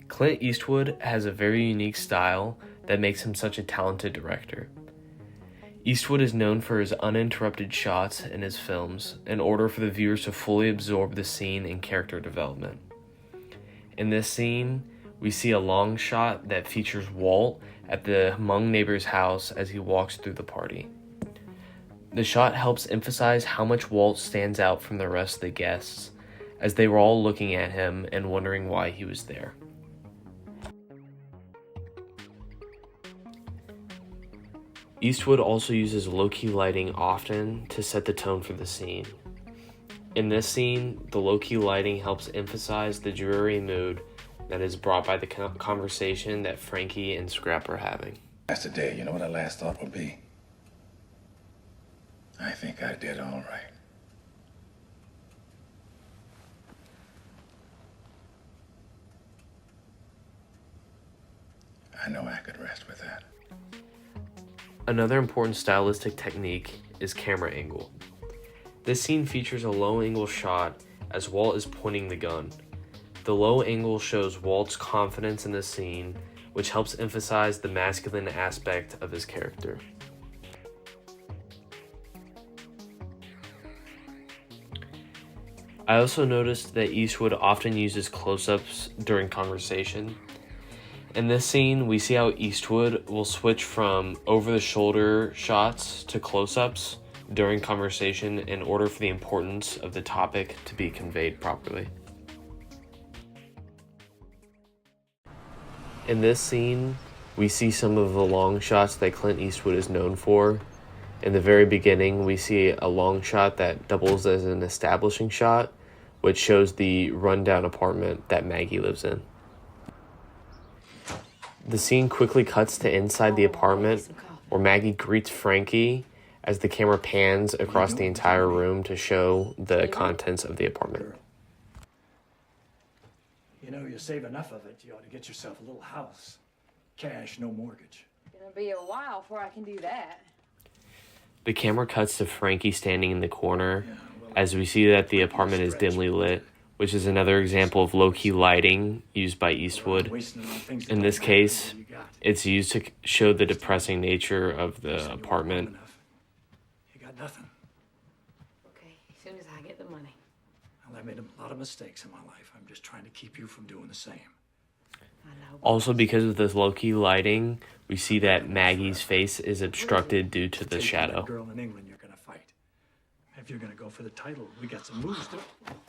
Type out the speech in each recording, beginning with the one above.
Clint Eastwood has a very unique style that makes him such a talented director. Eastwood is known for his uninterrupted shots in his films in order for the viewers to fully absorb the scene and character development. In this scene, we see a long shot that features Walt at the Hmong neighbor's house as he walks through the party. The shot helps emphasize how much Walt stands out from the rest of the guests, as they were all looking at him and wondering why he was there. Eastwood also uses low-key lighting often to set the tone for the scene. In this scene, the low-key lighting helps emphasize the dreary mood that is brought by the conversation that Frankie and Scrap are having. That's the day, you know what I last thought would be? I think I did all right. I know I could rest with that. Another important stylistic technique is camera angle. This scene features a low angle shot as Walt is pointing the gun. The low angle shows Walt's confidence in the scene, which helps emphasize the masculine aspect of his character. I also noticed that Eastwood often uses close-ups during conversation. In this scene, we see how Eastwood will switch from over-the-shoulder shots to close-ups during conversation in order for the importance of the topic to be conveyed properly. In this scene, we see some of the long shots that Clint Eastwood is known for. In the very beginning, we see a long shot that doubles as an establishing shot, which shows the rundown apartment that Maggie lives in. The scene quickly cuts to inside the apartment where Maggie greets Frankie as the camera pans across the entire room to show the contents of the apartment. You know, you save enough of it, you ought to get yourself a little house. Cash, no mortgage. It'll be a while before I can do that. The camera cuts to Frankie standing in the corner as we see that the apartment is dimly lit, which is another example of low-key lighting used by Eastwood. In this case, it's used to show the depressing nature of the apartment. You got nothing. Okay, as soon as I get the money. Well, I made a lot of mistakes in my life. I'm just trying to keep you from doing the same. I know. Also, because of this low-key lighting, we see that Maggie's face is obstructed due to the Take shadow. that girl in England, you're gonna fight. If you're gonna go for the title, we got some moves to.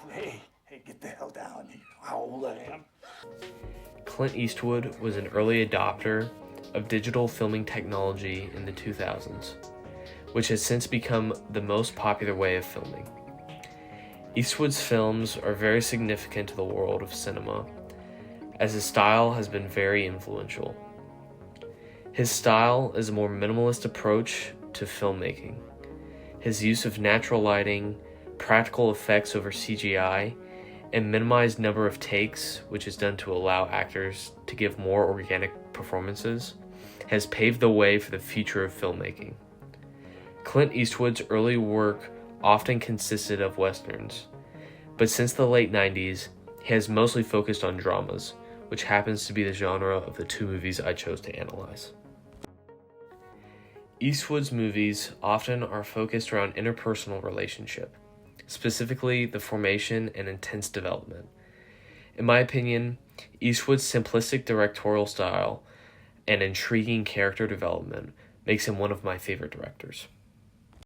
Hey, get the hell down. You know how old I am. Clint Eastwood was an early adopter of digital filming technology in the 2000s, which has since become the most popular way of filming. Eastwood's films are very significant to the world of cinema, as his style has been very influential. His style is a more minimalist approach to filmmaking. His use of natural lighting, practical effects over CGI, and minimized number of takes, which is done to allow actors to give more organic performances, has paved the way for the future of filmmaking. Clint Eastwood's early work often consisted of westerns, but since the late 90s, he has mostly focused on dramas, which happens to be the genre of the two movies I chose to analyze. Eastwood's movies often are focused around interpersonal relationship, specifically the formation and intense development. In my opinion, Eastwood's simplistic directorial style and intriguing character development makes him one of my favorite directors.